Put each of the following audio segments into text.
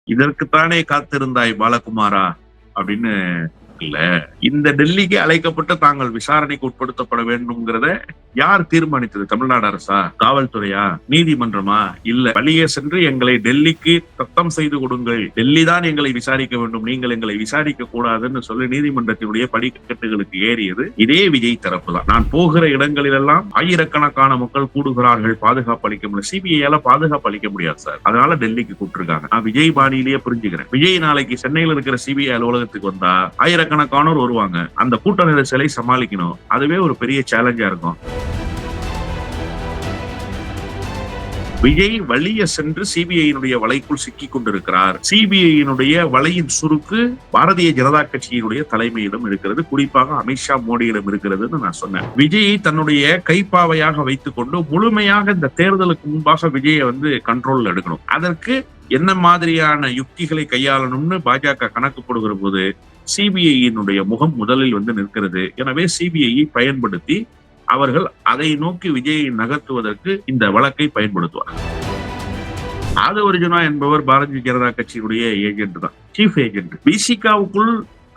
இதற்குத்தானே காத்திருந்தாய் பாலகுமாரா அப்படின்னு இல்ல. இந்த டெல்லிக்கு அழைக்கப்பட்டு தாங்கள் விசாரணைக்கு உட்படுத்தப்பட வேண்டும்ங்கிறத யார் தீர்மானித்தது? தமிழ்நாடு அரசா, காவல்துறையா, நீதிமன்றமா? இல்ல, வழியே சென்று எங்களை டெல்லிக்கு தத்தம் செய்து கொடுங்கள், டெல்லி தான் எங்களை விசாரிக்க வேண்டும், நீங்கள் எங்களை விசாரிக்க கூடாதுன்னு சொல்லி நீதிமன்றத்தினுடைய படிக்கட்டுகளுக்கு ஏறியது இதே விஜய் தரப்பு தான். நான் போகிற இடங்களிலெல்லாம் ஆயிரக்கணக்கான மக்கள் கூடுகிறார்கள், பாதுகாப்பு அளிக்க முடியல. சிபிஐயால பாதுகாப்பு அளிக்க முடியாது சார், அதனால டெல்லிக்கு கூப்பிட்டுருக்காங்க. நான் விஜய் பாணியிலேயே புரிஞ்சுக்கிறேன். விஜய் நாளைக்கு சென்னையில் இருக்கிற சிபிஐ அலுவலகத்துக்கு வந்தா ஆயிரக்கணக்கானோர் வருவாங்க, அந்த கூட்ட நெரிசலை சமாளிக்கணும். அதுவே ஒரு பெரிய சேலஞ்சா இருக்கும். விஜய் வழிய சென்று சிபிஐயினுடைய வலைக்குள் சிக்கிக் கொண்டிருக்கிறார். சிபிஐயினுடைய வலையின் சுருக்கு பாரதிய ஜனதா கட்சியினுடைய தலைமையிடம் இருக்கிறது, குறிப்பாக அமித்ஷா மோடியிடம் இருக்கிறதுன்னு நான் சொன்னேன். விஜயை தன்னுடைய கைப்பாவையாக வைத்துக் கொண்டு முழுமையாக இந்த தேர்தலுக்கு முன்பாக விஜயை கண்ட்ரோல்ல எடுக்கணும். அதற்கு என்ன மாதிரியான யுக்திகளை கையாளணும்னு பாஜக கணக்கு போடுகிற போது சிபிஐயினுடைய முகம் முதலில் நிற்கிறது. எனவே சிபிஐயை பயன்படுத்தி அவர்கள் அதை நோக்கி விஜயை நகர்த்துவதற்கு இந்த வழக்கை பயன்படுத்துவார். ஆதவர்ஜுனா என்பவர் பாரதிய ஜனதா கட்சியினுடைய ஏஜென்ட் தான், சீஃப் ஏஜென்ட். விசிகாவுக்குள்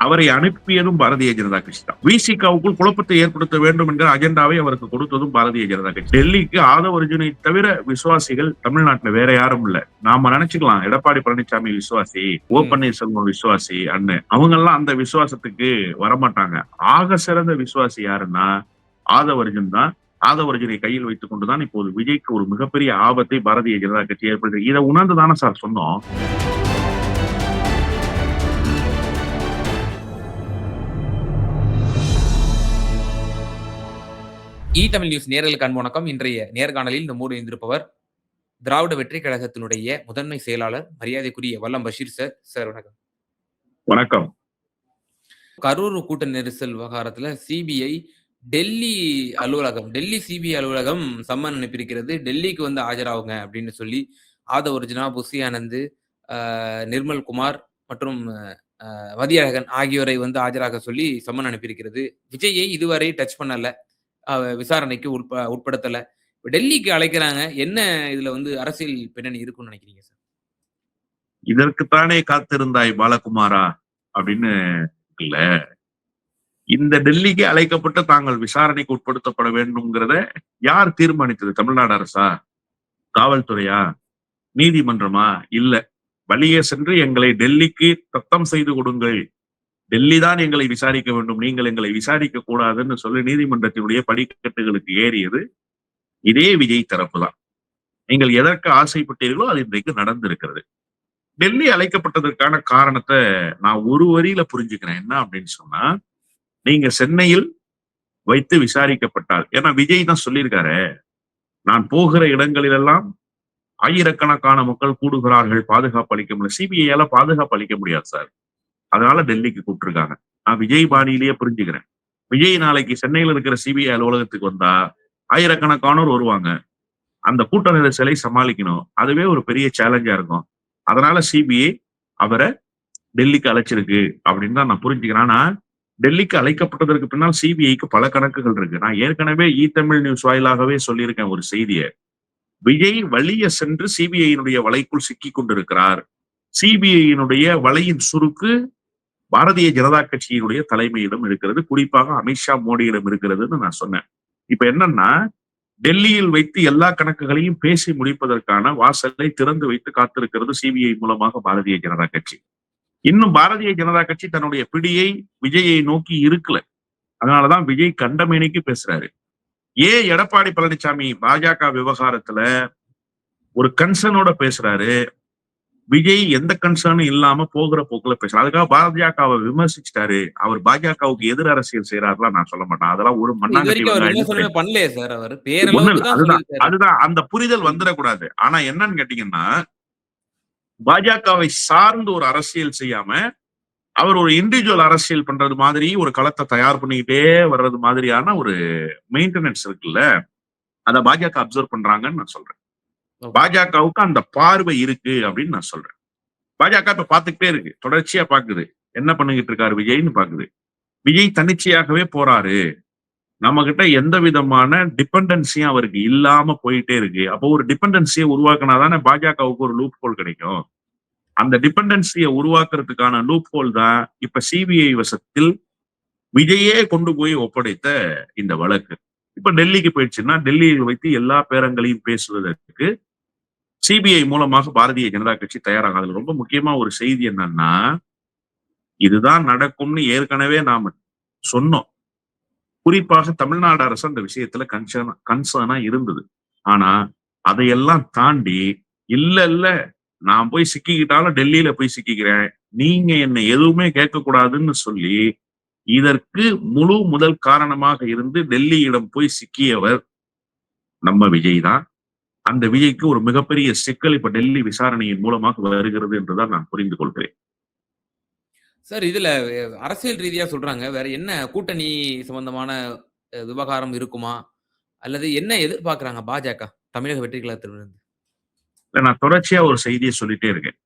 அவரை அனுப்பியதும் பாரதிய ஜனதா கட்சி தான். விசிகாவுக்குள் குழப்பத்தை ஏற்படுத்த வேண்டும் என்கிற அஜெண்டாவை அவருக்கு கொடுத்ததும் பாரதிய ஜனதா கட்சி. டெல்லிக்கு ஆதவர்ஜுனை தவிர விசுவாசிகள் தமிழ்நாட்டுல வேற யாரும் இல்ல. நாம நினைச்சுக்கலாம் எடப்பாடி பழனிசாமி விசுவாசி, ஓ பன்னீர்செல்வம் விசுவாசி அண்ணு, அவங்க எல்லாம் அந்த விசுவாசத்துக்கு வரமாட்டாங்க. ஆக சிறந்த விசுவாசி யாருன்னா ஆதவர்ஜுன் தான். ஆதவர்ஜுனை கையில் வைத்துக் கொண்டுதான் இப்போது விஜய்க்கு ஒரு மிகப்பெரிய ஆபத்தை பாரதிய ஜனதா கட்சி ஏற்படுத்தி. இதை உணர்ந்துதானே சார் சொன்னோம். தமிழ் நியூஸ் நேயர்களுக்கு அன்பு வணக்கம். இன்றைய நேர்காணலில் நம்மோடு இருந்திருப்பவர் திராவிட வெற்றி கழகத்தினுடைய முதன்மை செயலாளர் மரியாதைக்குரிய வல்லம் பஷீர் சார். சார் வணக்கம். வணக்கம். கரூர் கூட்ட நெரிசல் விவகாரத்துல சிபிஐ டெல்லி சிபிஐ அலுவலகம் சம்மன் அனுப்பியிருக்கிறது. டெல்லிக்கு ஆஜராகுங்க அப்படின்னு சொல்லி ஆதவர்ஜுனா, புஷி ஆனந்த், நிர்மல் குமார் மற்றும் மதியழகன் ஆகியோரை ஆஜராக சொல்லி சம்மன் அனுப்பியிருக்கிறது. விஜயை இதுவரை டச் பண்ணல, விசாரணைக்கு உட்படுத்தல. டெல்லிக்கு அழைக்கிறாங்க. என்ன இதுல அரசியல் பின்னணி இருக்குன்னு நினைக்கிறீங்க சார்? இதற்குத்தானே காத்திருந்தாய் பாலகுமாரா அப்படின்னு இல்ல. இந்த டெல்லிக்கு அழைக்கப்பட்டு தாங்கள் விசாரணைக்கு உட்படுத்தப்பட வேண்டும்ங்கிறத யார் தீர்மானித்தது? தமிழ்நாடு அரசா, காவல்துறையா, நீதிமன்றமா? இல்ல, வழியே சென்று எங்களை டெல்லிக்கு தத்தம் செய்து கொடுங்கள், டெல்லி தான் எங்களை விசாரிக்க வேண்டும், நீங்கள் எங்களை விசாரிக்க கூடாதுன்னு சொல்லி நீதிமன்றத்தினுடைய படிக்கட்டுகளுக்கு ஏறியது இதே விஜய் தரப்பு தான். நீங்கள் எதற்கு ஆசைப்பட்டீர்களோ அது இன்றைக்கு நடந்திருக்கிறது. டெல்லி அழைக்கப்பட்டதற்கான காரணத்தை நான் ஒரு வரியில புரிஞ்சுக்கிறேன். என்ன அப்படின்னு சொன்னா, நீங்க சென்னையில் வைத்து விசாரிக்கப்பட்டால், ஏன்னா விஜய் தான் சொல்லியிருக்காரு, நான் போகிற இடங்களிலெல்லாம் ஆயிரக்கணக்கான மக்கள் கூடுகிறார்கள், பாதுகாப்பு அளிக்க முடியல. சிபிஐயால பாதுகாப்பு அளிக்க முடியாது சார், அதனால டெல்லிக்கு கூப்பிட்டுருக்காங்க. நான் விஜய் பாணியிலேயே புரிஞ்சுக்கிறேன். விஜய் நாளைக்கு சென்னையில் இருக்கிற சிபிஐ அலுவலகத்துக்கு வந்தா ஆயிரக்கணக்கானோர் வருவாங்க, அந்த கூட்ட நெரிசலை சமாளிக்கணும். அதுவே ஒரு பெரிய சேலஞ்சா இருக்கும். அதனால சிபிஐ அவரை டெல்லிக்கு அழைச்சிருக்கு அப்படின்னு தான் நான் புரிஞ்சுக்கிறேன். ஆனா டெல்லிக்கு அழைக்கப்பட்டதற்கு பின்னால் சிபிஐக்கு பல கணக்குகள் இருக்கு. நான் ஏற்கனவே தமிழ் நியூஸ் வாயிலாகவே சொல்லியிருக்கேன் ஒரு செய்தியை. விஜய் வழிய சென்று சிபிஐயினுடைய வலைக்குள் சிக்கிக் கொண்டிருக்கிறார். சிபிஐயினுடைய வலையின் சுருக்கு பாரதிய ஜனதா கட்சியினுடைய தலைமையிடம் இருக்கிறது, குறிப்பாக அமித்ஷா மோடியிடம் இருக்கிறதுன்னு நான் சொன்னேன். இப்ப என்னன்னா, டெல்லியில் வைத்து எல்லா கணக்குகளையும் பேசி முடிப்பதற்கான வாசலை திறந்து வைத்து காத்திருக்கிறது சிபிஐ மூலமாக பாரதிய ஜனதா கட்சி. இன்னும் பாரதிய ஜனதா கட்சி தன்னுடைய பிடியை விஜயை நோக்கி இருக்கல. அதனாலதான் விஜய் கண்டமேனிக்கு பேசுறாரு. ஏன் எடப்பாடி பழனிசாமி பாஜக விவகாரத்துல ஒரு கன்சர்னோட பேசுறாரு, விஜய் எந்த கன்சர்னும் இல்லாம போகிற போக்குல பேசுறாரு. அதுக்காக பாஜகவை விமர்சிச்சிட்டாரு, அவர் பாஜகவுக்கு எதிர் அரசியல் செய்யறாருலாம் நான் சொல்ல மாட்டேன். அதெல்லாம் ஒரு அதுதான் அந்த புரிதல் வந்துடக்கூடாது. ஆனா என்னன்னு கேட்டீங்கன்னா, பாஜகவை சார்ந்து ஒரு அரசியல் செய்யாம அவர் ஒரு இண்டிவிஜுவல் அரசியல் பண்றது மாதிரி ஒரு களத்தை தயார் பண்ணிக்கிட்டே வர்றது மாதிரியான ஒரு மெயின்டெனன்ஸ் இருக்குல்ல, அத பாஜக அப்சர்வ் பண்றாங்கன்னு நான் சொல்றேன். பாஜகவுக்கு அந்த பார்வை இருக்கு அப்படின்னு நான் சொல்றேன். பாஜக இப்ப பாத்துக்கிட்டே இருக்கு, தொடர்ச்சியா பாக்குது, என்ன பண்ணிக்கிட்டு இருக்காரு விஜய்னு பாக்குது. விஜய் தன்னிச்சையாகவே போறாரு, நம்ம கிட்ட எந்த விதமான டிபெண்டன்சியும் அவருக்கு இல்லாம போயிட்டே இருக்கு. அப்போ ஒரு டிபெண்டன்சியை உருவாக்கினாதானே பாஜகவுக்கு ஒரு லூப் ஹோல் கிடைக்கும். அந்த டிபெண்டன்சியை உருவாக்குறதுக்கான லூப் ஹோல் தான் இப்ப சிபிஐ வசத்தில் விஜயே கொண்டு போய் ஒப்படைத்த இந்த வழக்கு. இப்ப டெல்லிக்கு போயிடுச்சுன்னா டெல்லியில் வைத்து எல்லா பேரங்களையும் பேசுவதற்கு சிபிஐ மூலமாக பாரதிய ஜனதா கட்சி தயாராக. அதுல ரொம்ப முக்கியமா ஒரு செய்தி என்னன்னா, இதுதான் நடக்கும்னு ஏற்கனவே நாம சொன்னோம். குறிப்பாக தமிழ்நாடு அரசு அந்த விஷயத்துல கன்சர்னா இருந்தது. ஆனா அதையெல்லாம் தாண்டி இல்ல இல்ல நான் போய் சிக்கிக்கிட்டாலும் டெல்லியில போய் சிக்கிக்கிறேன், நீங்க என்னை எதுவுமே கேட்க கூடாதுன்னு சொல்லி இதற்கு முழு முதல் காரணமாக இருந்து டெல்லியிடம் போய் சிக்கியவர் நம்ம விஜய் தான். அந்த விஜய்க்கு ஒரு மிகப்பெரிய சிக்கல் இப்ப டெல்லி விசாரணையின் மூலமாக வருகிறது என்றுதான் நான் புரிந்து கொள்கிறேன். சார் இதுல அரசியல் ரீதியா சொல்றாங்க. வேற என்ன கூட்டணி சம்பந்தமான விவகாரம் இருக்குமா? அல்லது என்ன எதிர்பார்க்கிறாங்க பாஜக தமிழக வெற்றி கழகத்திலிருந்து? இல்ல, நான் தொடர்ச்சியா ஒரு செய்தியை சொல்லிட்டே இருக்கேன்.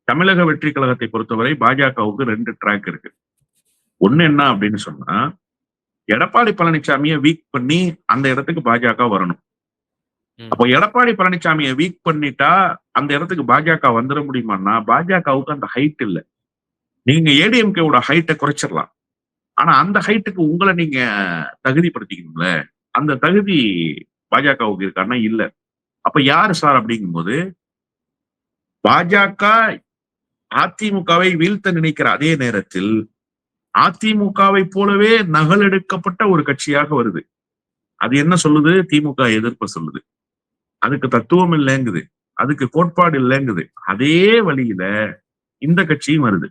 தமிழக வெற்றி கழகத்தை பொறுத்தவரை பாஜகவுக்கு 2 ட்ராக் இருக்கு. ஒண்ணு என்ன அப்படின்னு சொன்னா, எடப்பாடி பழனிசாமியை வீக் பண்ணி அந்த இடத்துக்கு பாஜக வரணும். ம். அப்போ எடப்பாடி பழனிசாமியை வீக் பண்ணிட்டா அந்த இடத்துக்கு பாஜக வந்துட முடியுமான்னா, பாஜகவுக்கு அந்த ஹைட் இல்ல. நீங்க ஏடிஎம்கேவோட ஹைட்டை குறைச்சிடலாம். ஆனா அந்த ஹைட்டுக்கு உங்களை நீங்க தகுதிப்படுத்திக்கணும்ல. அந்த தகுதி பாஜகவுக்கு இருக்கான்னா இல்ல. அப்ப யாரு சார் அப்படிங்கும்போது, பாஜக அதிமுகவை வீழ்த்த நினைக்கிற அதே நேரத்தில் அதிமுகவை போலவே நகலெடுக்கப்பட்ட ஒரு கட்சியாக வருது. அது என்ன சொல்லுது? திமுக எதிர்ப்பு சொல்லுது. அதுக்கு தத்துவம் இல்லைங்குது, அதுக்கு கோட்பாடு இல்லைங்குது. அதே வழியில இந்த கட்சியும் வருது.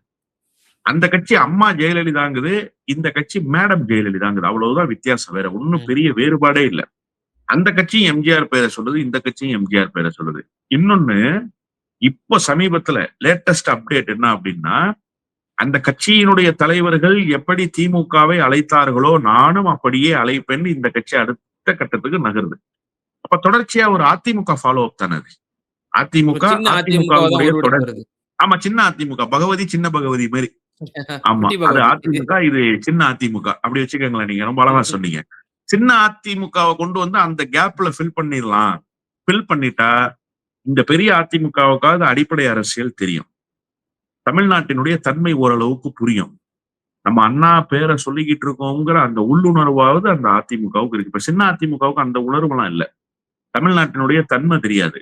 அந்த கட்சி அம்மா ஜெயலலிதாங்குது, இந்த கட்சி மேடம் ஜெயலலிதாங்குது. அவ்வளவுதான் வித்தியாசம். வேற ஒன்னும் பெரிய வேறுபாடே இல்ல. அந்த கட்சியும் எம்ஜிஆர் பேரை சொல்லுது, இந்த கட்சியும் எம்ஜிஆர் பேரை சொல்லுது. இன்னொன்னு, இப்போ சமீபத்துல லேட்டஸ்ட் அப்டேட் என்ன அப்படின்னா, அந்த கட்சியினுடைய தலைவர்கள் எப்படி திமுகவை அழைத்தார்களோ நானும் அப்படியே அழைப்பேன். இந்த கட்சி அடுத்த கட்டத்துக்கு நகருது. அப்ப தொடர்ச்சியா ஒரு அதிமுக ஃபாலோ அப் தானே அது. அதிமுக சின்ன அதிமுகவா தான் அதிமுகவுடைய உருவெடுத்து தொடர். வருது. ஆமா, சின்ன அதிமுக பகவதி சின்ன பகவதி மாதிரி. ஆமா, குட்டி அது பகவதி. அதிமுக, இது சின்ன அதிமுக. அப்படி வச்சுக்கோங்களேன். நீங்க ரொம்ப அழகா சொன்னீங்க. சின்ன அதிமுகவை கொண்டு வந்து அந்த கேப்ல ஃபில் பண்ணிடலாம். ஃபில் பண்ணிட்டா இந்த பெரிய அதிமுகவுக்காவது அடிப்படை அரசியல் தெரியும். தமிழ்நாட்டினுடைய தன்மை ஓரளவுக்கு புரியும். நம்ம அண்ணா பேரை சொல்லிக்கிட்டு இருக்கோங்கிற அந்த உள்ளுணர்வாவது அந்த அதிமுகவுக்கு இருக்கு. இப்ப சின்ன அதிமுகவுக்கு அந்த உணர்வுலாம் இல்ல. தமிழ்நாட்டினுடைய தன்மை தெரியாது,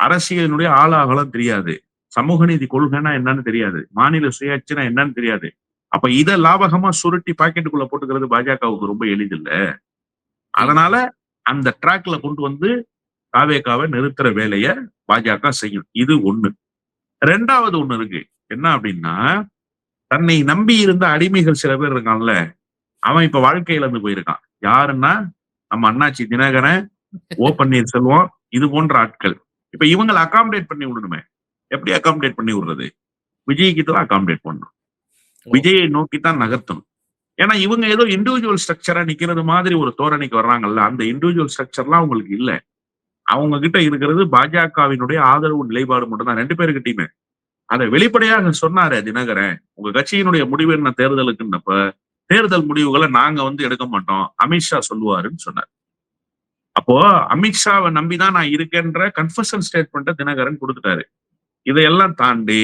அரசியலினுடைய ஆளாகலாம் தெரியாது, சமூக நீதி கொள்கைன்னா என்னன்னு தெரியாது, மாநில சுயாட்சினா என்னன்னு தெரியாது. அப்ப இத லாபகமா சுருட்டி பாக்கெட்டுக்குள்ள போட்டுக்கிறது பாஜகவுக்கு ரொம்ப எளிதில்ல. அதனால அந்த ட்ராக்ல கொண்டு வந்து தாவேகாவை நிறுத்துற வேலைய பாஜக செய்யும். இது ஒண்ணு. 2வது ஒண்ணு இருக்கு. என்ன அப்படின்னா, தன்னை நம்பி இருந்த அடிமைகள் சில பேர் இருக்கான்ல, அவன் இப்ப வாழ்க்கை இழந்து போயிருக்கான். யாருன்னா, நம்ம அண்ணாச்சி தினகரன், ஓ பன்னீர்செல்வம், இது போன்ற ஆட்கள். இப்ப இவங்களை அகாமடேட் பண்ணி விடணுமே. எப்படி அகாமடேட் பண்ணி விடுறது? விஜய் கிட்ட தான் அகாமடேட் பண்ணணும். விஜயை நோக்கித்தான் நகர்த்தணும். ஏன்னா இவங்க ஏதோ இண்டிவிஜுவல் ஸ்ட்ரக்சரா நிக்கிறது மாதிரி ஒரு தோரணைக்கு வர்றாங்கல்ல, அந்த இண்டிவிஜுவல் ஸ்ட்ரக்சர்லாம் அவங்களுக்கு இல்ல. அவங்க கிட்ட இருக்கிறது பாஜகவினுடைய ஆதரவு நிலைப்பாடு மட்டும் தான் 2 பேருக்கிட்டையுமே. அதை வெளிப்படையாக சொன்னாரு தினகரன். உங்க கட்சியினுடைய முடிவு என்ன தேர்தலுக்குன்னப்ப, தேர்தல் முடிவுகளை நாங்க வந்து எடுக்க மாட்டோம், அமித்ஷா சொல்லுவாருன்னு சொன்னார். அப்போ அமித்ஷாவை நம்பிதான் நான் இருக்கேன்ற கன்ஃபஷன் ஸ்டேட்மெண்ட்டை தினகரன் கொடுத்துட்டாரு. இதையெல்லாம் தாண்டி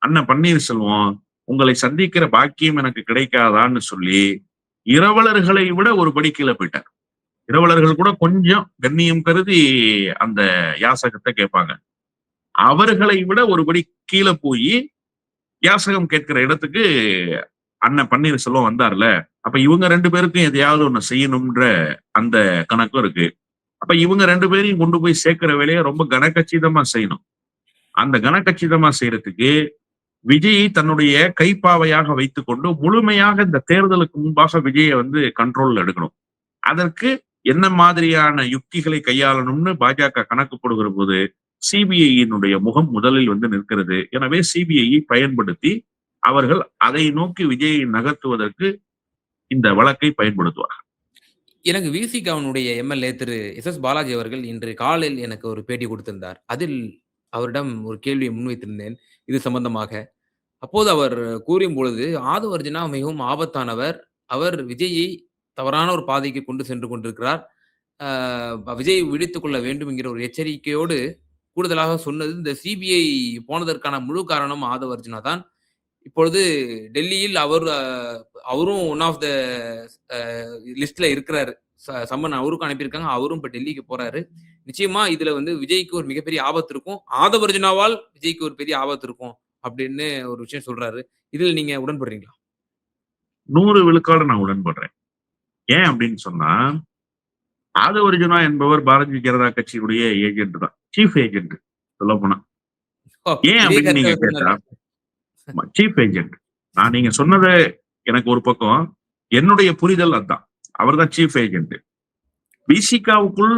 அண்ணன் பன்னீர்செல்வம் உங்களை சந்திக்கிற பாக்கியம் எனக்கு கிடைக்காதான்னு சொல்லி இரவலர்களை விட ஒரு படி கீழே போயிட்டார். இரவலர்கள் கூட கொஞ்சம் கண்ணியம் கருதி அந்த யாசகத்தை கேட்பாங்க. அவர்களை விட ஒருபடி கீழே போய் யாசகம் கேட்கிற இடத்துக்கு அண்ணன் பன்னீர்செல்வம் வந்தார்ல. அப்ப இவங்க 2 பேருக்கும் எதையாவது ஒண்ணு செய்யணும்ன்ற அந்த கணக்கும் இருக்கு. அப்ப இவங்க 2 பேரையும் கொண்டு போய் சேர்க்கிற வேலையை ரொம்ப கனகச்சிதமா செய்யணும். அந்த கனகச்சிதமா செய்யறதுக்கு விஜயை தன்னுடைய கைப்பாவையாக வைத்துக் கொண்டு முழுமையாக இந்த தேர்தலுக்கு முன்பாக விஜயை வந்து கண்ட்ரோல்ல எடுக்கணும். அதற்கு என்ன மாதிரியான யுக்திகளை கையாளணும்னு பாஜக கணக்கு போடுகிற போது சிபிஐயினுடைய முகம் முதலில் வந்து நிற்கிறது. எனவே சிபிஐயை பயன்படுத்தி அவர்கள் அதை நோக்கி விஜயை நகர்த்துவதற்கு இந்த வழக்கை பயன்படுத்துவார்கள். எனக்கு விசிகாவினுடைய எம்எல்ஏ திரு எஸ்.எஸ். பாலாஜி அவர்கள் இன்று காலையில் எனக்கு ஒரு பேட்டி கொடுத்திருந்தார். அதில் அவரிடம் ஒரு கேள்வியை முன்வைத்திருந்தேன் இது சம்பந்தமாக. அப்போது அவர் கூறும்பொழுது, ஆதவ அர்ஜுனா மிகவும் ஆபத்தானவர். அவர் விஜயை தவறான ஒரு பாதைக்கு கொண்டு சென்று கொண்டிருக்கிறார். விஜய் விழித்துக் கொள்ள வேண்டும் என்கிற ஒரு எச்சரிக்கையோடு கூடுதலாக சொன்னது, இந்த சிபிஐ போனதற்கான முழு காரணம் ஆதவ் அர்ஜுனா தான். இப்பொழுது டெல்லியில் அவரும் ஒன் ஆஃப் த லிஸ்ட்ல இருக்கிறாரு. சம்மன் அவருக்கும் அனுப்பியிருக்காங்க. அவரும் இப்ப டெல்லிக்கு போறாரு. நிச்சயமா இதுல வந்து விஜய்க்கு ஒரு மிகப்பெரிய ஆபத்து இருக்கும். ஆதவ் அர்ஜுனாவால் விஜய்க்கு ஒரு பெரிய ஆபத்து இருக்கும் அப்படின்னு ஒரு விஷயம் சொல்றாரு. இதில் நீங்க உடன்படுறீங்களா? 100 விழுக்காடு நான் உடன்படுறேன். ஏன் அப்படின்னு சொன்னா, ஆதவ் அர்ஜுனா என்பவர் பாரதிய ஜனதா கட்சியினுடைய ஏஜென்ட் தான். சீஃப் ஏஜென்ட் சொல்லப்போனா. ஓ! ஏன் இதே அப்படின்னு கருத்த நீங்க அவர் கேட்டா, சொன்னாரு. Chief agent. நீங்க சொன்னது எனக்கு ஒரு பக்கம். என்னுடைய புரிதல் அதான். அவர்தான் சீஃப் ஏஜென்ட். விசிகாவுக்குள்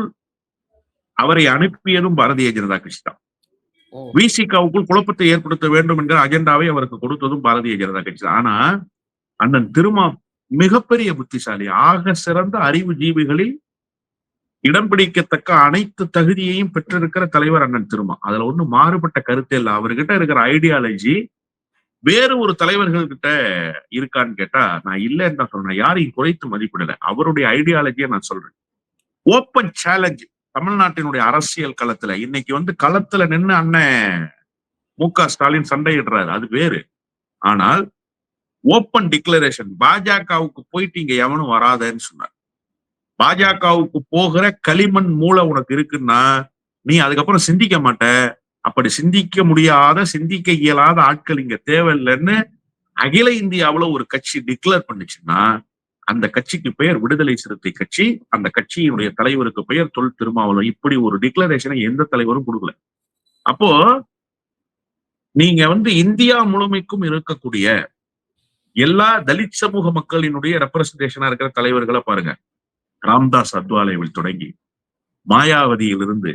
அவரை அனுப்பியதும் பாரதிய ஜனதா கட்சி தான். ஓ! விசிகாவுக்குள் குழப்பத்தை ஏற்படுத்த வேண்டும் என்கிற அஜெண்டாவை அவருக்கு கொடுத்ததும் பாரதிய ஜனதா கட்சி தான். ஆனா அண்ணன் திருமா மிகப்பெரிய புத்திசாலி. ஆக சிறந்த அறிவு ஜீவிகளில் இடம் பிடிக்கத்தக்க அனைத்து தகுதியையும் பெற்றிருக்கிற தலைவர் அண்ணன் திருமா. அதுல ஒண்ணும் மாறுபட்ட கருத்தே இல்ல. அவர்கிட்ட இருக்கிற ஐடியாலஜி வேறு ஒரு தலைவர்கள் கிட்ட இருக்கான்னு கேட்டா நான் இல்லைன்னு தான் சொல்றேன். யாரையும் குறைத்து மதிப்பிடல. அவருடைய ஐடியாலஜியை நான் சொல்றேன். ஓப்பன் சேலஞ்ச் தமிழ்நாட்டினுடைய அரசியல் களத்துல இன்னைக்கு வந்து களத்துல நின்று அண்ணன் மு.க. ஸ்டாலின் சண்டையிடுறாரு. அது வேறு. ஆனால் ஓப்பன் டிக்ளரேஷன் பாஜகவுக்கு போயிட்டு இங்க எவனும் வராதேன்னு சொன்னார். பாஜகவுக்கு போகிற களிமண் மூளை உனக்கு இருக்குன்னா நீ அதுக்கப்புறம் சிந்திக்க மாட்ட. அப்படி சிந்திக்க முடியாத, சிந்திக்க இயலாத ஆட்கள் இங்க தேவையில்லைன்னு அகில இந்தியாவுல ஒரு கட்சி டிக்ளேர் பண்ணுச்சுன்னா அந்த கட்சிக்கு பெயர் விடுதலை சிறுத்தை கட்சி. அந்த கட்சியினுடைய தலைவருக்கு பெயர் தொல் திருமாவளவன். இப்படி ஒரு டிக்ளரேஷனை எந்த தலைவரும் கொடுக்கல. அப்போ நீங்க வந்து இந்தியா முழுமைக்கும் இருக்கக்கூடிய எல்லா தலித் சமூக மக்களினுடைய ரெப்ரசன்டேஷனா இருக்கிற தலைவர்களை பாருங்க. ராம்தாஸ் அத்வாலேவில் தொடங்கி மாயாவதியிலிருந்து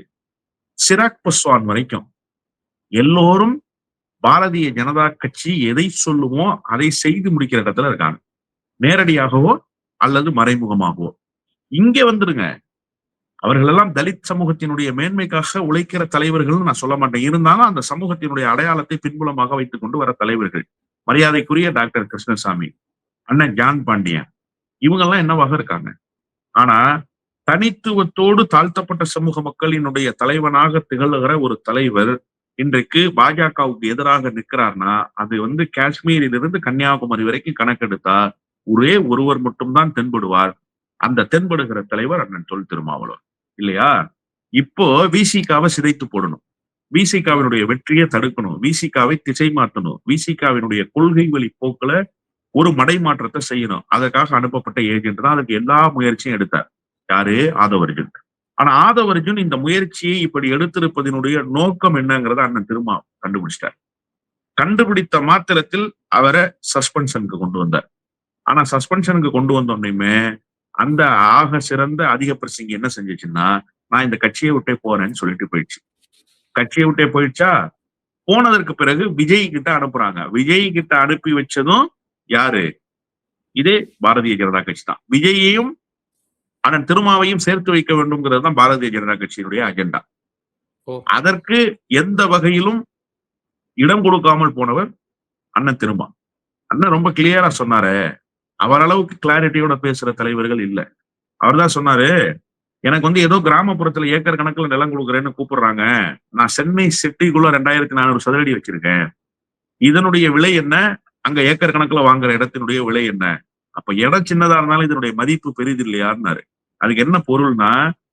சிராக் பஸ்வான் வரைக்கும் எல்லோரும் பாரதிய ஜனதா கட்சி எதை சொல்லுமோ அதை செய்து முடிக்கிற இடத்துல இருக்காங்க. நேரடியாகவோ அல்லது மறைமுகமாகவோ. இங்க வந்துருங்க. அவர்கள் எல்லாம் தலித் சமூகத்தினுடைய மேன்மைக்காக உழைக்கிற தலைவர்கள் நான் சொல்ல மாட்டேன். இருந்தாலும் அந்த சமூகத்தினுடைய அடையாளத்தை பின்புலமாக வைத்துக் கொண்டு வர தலைவர்கள். மரியாதைக்குரிய டாக்டர் கிருஷ்ணசாமி, அண்ணன் ஜான் பாண்டியன், இவங்க எல்லாம் என்னவாக இருக்காங்க. ஆனா தனித்துவத்தோடு தாழ்த்தப்பட்ட சமூக மக்களினுடைய தலைவனாக திகழ்கிற ஒரு தலைவர் இன்றைக்கு பாஜகவுக்கு எதிராக நிற்கிறார்னா அது வந்து காஷ்மீரிலிருந்து கன்னியாகுமரி வரைக்கும் கணக்கெடுத்தா ஒரே ஒருவர் மட்டும்தான் தென்படுவார். அந்த தென்படுகிற தலைவர் அண்ணன் தொல் திருமாவளவன் இல்லையா? இப்போ விசிகாவை சிதைத்து போடணும். விசிகாவினுடைய வெற்றியை தடுக்கணும். விசிகாவை திசை மாற்றணும். விசிகாவினுடைய கொள்கை வழி போக்குல ஒரு மடைமாற்றத்தை செய்யணும். அதற்காக அனுப்பப்பட்ட ஏஜென்ட் தான் அதுக்கு எல்லா முயற்சியும் எடுத்தார். யாரு? ஆதவ் அர்ஜுன். ஆனா ஆதவ் அர்ஜுன் இந்த முயற்சியை இப்படி எடுத்திருப்பதனுடைய நோக்கம் என்னங்கிறத அண்ணன் திருமா கண்டுபிடிச்சிட்டார். கண்டுபிடித்த மாத்திரத்தில் அவரை சஸ்பென்ஷனுக்கு கொண்டு வந்தார். ஆனா சஸ்பென்ஷனுக்கு கொண்டு வந்தோடனே அந்த ஆக சிறந்த அதிக பிரசங்கி என்ன செஞ்சிச்சுன்னா நான் இந்த கட்சியை விட்டே போறேன்னு சொல்லிட்டு போயிடுச்சு. கட்சியை விட்டே போயிடுச்சா? போனதற்கு பிறகு விஜய் கிட்ட அனுப்புறாங்க. விஜய் கிட்ட அனுப்பி வச்சதும் யாரு? இதே பாரதிய ஜனதா கட்சி தான். விஜயையும் அண்ணன் திருமாவையும் சேர்த்து வைக்க வேண்டும்ங்கிறது தான் பாரதிய ஜனதா கட்சியினுடைய அஜெண்டா. அதற்கு எந்த வகையிலும் இடம் கொடுக்காமல் போனவர் அண்ணன் திருமா. அண்ணன் ரொம்ப கிளியரா சொன்னாரு. அவர் அளவுக்கு கிளாரிட்டியோட பேசுற தலைவர்கள் இல்ல. அவர் தான் சொன்னாரு, எனக்கு வந்து ஏதோ கிராமப்புறத்துல ஏக்கர் கணக்குல நிலம் கொடுக்குறேன்னு கூப்பிடுறாங்க. நான் சென்னை சிட்டிக்குள்ள 2400 சதுரடி வச்சிருக்கேன். இதனுடைய விலை என்ன? அங்க ஏக்கர் கணக்குல வாங்குற இடத்தினுடைய விலை என்ன? அப்ப இடம் சின்னதா இருந்தாலும் இதனுடைய மதிப்பு பெரிது இல்லையாருன்னாரு. அதுக்கு என்ன பொருள்னா,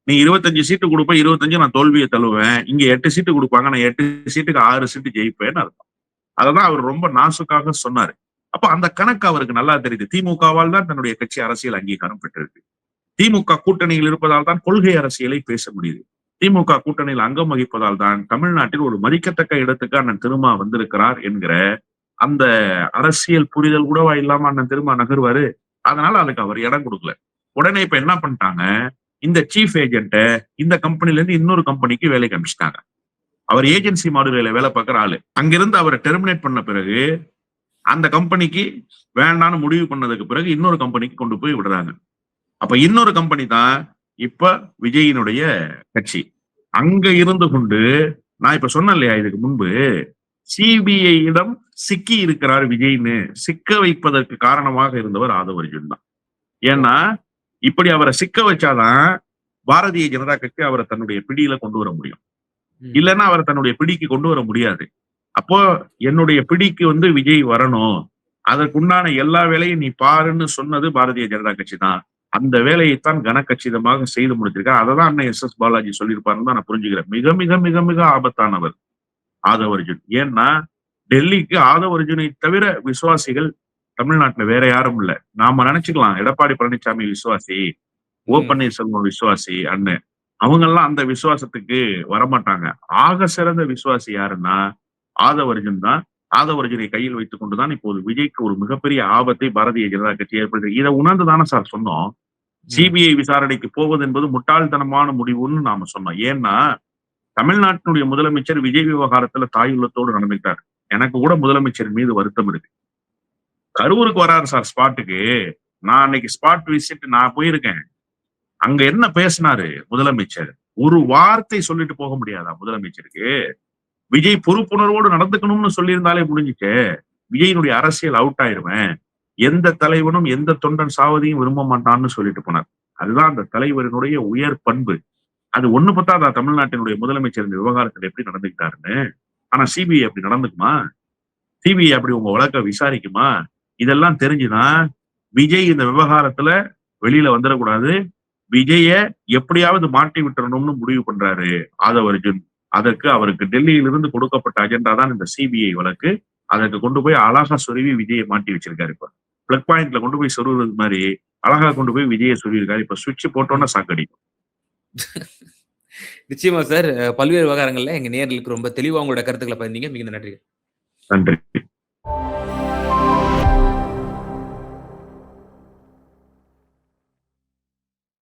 நீ 25 சீட்டு கொடுப்ப, 25 நான் தோல்வியை தழுவேன். இங்க 8 சீட்டு கொடுப்பாங்க, நான் 8 சீட்டுக்கு 6 சீட்டு ஜெயிப்பேன்னு அர்த்தம். அததான் அவர் ரொம்ப நாசுக்காக சொன்னாரு. அப்ப அந்த கணக்கு அவருக்கு நல்லா தெரியுது. திமுகவால் தான் தன்னுடைய கட்சி அரசியல் அங்கீகாரம் பெற்றிருக்கு. திமுக கூட்டணியில் இருப்பதால் தான் கொள்கை அரசியலை பேச முடியுது. திமுக கூட்டணியில் அங்கம் வகிப்பதால் தான் தமிழ்நாட்டில் ஒரு மதிக்கத்தக்க இடத்துக்கு அண்ணன் திருமா வந்திருக்கிறார் என்கிற அந்த அரசியல் புரிதல் கூடவா இல்லாம அண்ணன் திருமா நகர்வாரு. அதனால அதுக்கு அவர் இடம் கொடுக்கல. உடனே இப்ப என்ன பண்ணிட்டாங்க, இந்த சீஃப் ஏஜென்ட்ட இந்த கம்பெனில இருந்து இன்னொரு கம்பெனிக்கு வேலைக்கு அனுப்பிச்சிட்டாங்க. அவர் ஏஜென்சி மாடுல வேலை பார்க்கிற ஆளு. அங்கிருந்து அவரை டெர்மினேட் பண்ண பிறகு அந்த கம்பெனிக்கு வேண்டான்னு முடிவு பண்ணதுக்கு பிறகு இன்னொரு கம்பெனிக்கு கொண்டு போய் விடுறாங்க. அப்ப இன்னொரு கம்பெனி தான் இப்ப விஜயினுடைய கட்சி. அங்க இருந்து கொண்டு நான் இப்ப சொன்னேன் இல்லையா இதுக்கு முன்பு, சிபிஐயிடம் சிக்கி இருக்கிறார் விஜய்னு சிக்க வைப்பதற்கு காரணமாக இருந்தவர் ஆதவ் அர்ஜுன் தான். ஏன்னா இப்படி அவரை சிக்க வச்சாதான் பாரதிய ஜனதா கட்சி அவரை தன்னுடைய பிடியில கொண்டு வர முடியும். ம். இல்லைன்னா அவரை தன்னுடைய பிடிக்கு கொண்டு வர முடியாது. அப்போ என்னுடைய பிடிக்கு விஜய் வரணும். அதற்குண்டான எல்லா வேலையும் நீ பாருன்னு சொன்னது பாரதிய ஜனதா கட்சி தான். அந்த வேலையைத்தான் கனகச்சிதமாக செய்து முடிச்சிருக்கார். அததான் அண்ணன் எஸ்.எஸ். பாலாஜி சொல்லியிருப்பாருன்னு தான் நான் புரிஞ்சுக்கிறேன். மிக மிக மிக மிக ஆபத்தானவர் ஆதவ் அர்ஜுன். ஏன்னா டெல்லிக்கு ஆதவ் அர்ஜுனை தவிர விசுவாசிகள் தமிழ்நாட்டுல வேற யாரும் இல்ல. நாம நினைச்சுக்கலாம் எடப்பாடி பழனிசாமி விசுவாசி, ஓ ம். பன்னீர்செல்வம் விசுவாசி அண்ணன். அவங்க எல்லாம் அந்த விசுவாசத்துக்கு வரமாட்டாங்க. ஆக சிறந்த விசுவாசி யாருன்னா ஆதவ் அர்ஜுன் தான். ஆதவ் அர்ஜுனை கையில் வைத்துக் கொண்டுதான் இப்போது விஜய்க்கு ஒரு மிகப்பெரிய ஆபத்தை பாரதிய ஜனதா கட்சி ஏற்படுத்தி இதை உணர்ந்து தானே சார் சொன்னோம். ம். சிபிஐ விசாரணைக்கு போவது என்பது முட்டாள்தனமான முடிவுன்னு நாம சொன்னோம். ஏன்னா தமிழ்நாட்டினுடைய முதலமைச்சர் விஜய் விவகாரத்துல தாயுள்ளத்தோடு நடந்துட்டார். எனக்கு கூட முதலமைச்சர் மீது வருத்தம் இருக்கு. கரூருக்கு வராரு சார் ஸ்பாட்டுக்கு. நான் அன்னைக்கு ஸ்பாட் விசிட் நான் போயிருக்கேன். அங்க என்ன பேசினாரு முதலமைச்சர்? ஒரு வார்த்தை சொல்லிட்டு போக முடியாதா முதலமைச்சருக்கு? விஜய் பொறுப்புணர்வோடு நடந்துக்கணும்னு சொல்லியிருந்தாலே முடிஞ்சுச்சு. விஜயினுடைய அரசியல் அவுட் ஆயிருவேன். எந்த தலைவனும் எந்த தொண்டன் சாவதையும் விரும்ப மாட்டான்னு சொல்லிட்டு போனார். அதுதான் அந்த தலைவரினுடைய உயர் பண்பு. அது ஒண்ணு பத்தாதா தமிழ்நாட்டினுடைய முதலமைச்சர் இந்த விவகாரத்துல எப்படி நடந்துக்கிட்டாருன்னு. ஆனா சிபிஐ அப்படி நடந்துக்குமா? சிபிஐ அப்படி உங்க வழக்க விசாரிக்குமா? இதெல்லாம் தெரிஞ்சுதான் விஜய் இந்த விவகாரத்துல வெளியில வந்துடக்கூடாது. விஜய எப்படியாவது மாட்டி விட்டுறணும்னு முடிவு பண்றாரு ஆதவ் அர்ஜுன். அதற்கு அவருக்கு டெல்லியிலிருந்து கொடுக்கப்பட்ட அஜெண்டா தான் இந்த சிபிஐ வழக்கு. அதற்கு கொண்டு போய் அழகா சொருவி விஜயை மாட்டி வச்சிருக்காரு. இப்ப பிளக் பாயிண்ட்ல கொண்டு போய் சொருவுறது மாதிரி அழகா கொண்டு போய் விஜயை சொருவிருக்காரு. இப்ப சுவிட்ச் போட்டோன்னா சாக்கடிக்கும். நிச்சயமா சார். பல்வேறு விவகாரங்கள்ல எங்க நேயர்களுக்கு ரொம்ப தெளிவா உங்களோட கருத்துக்கள பகிர்ந்தீங்க. மிகுந்த நன்றி. நன்றி.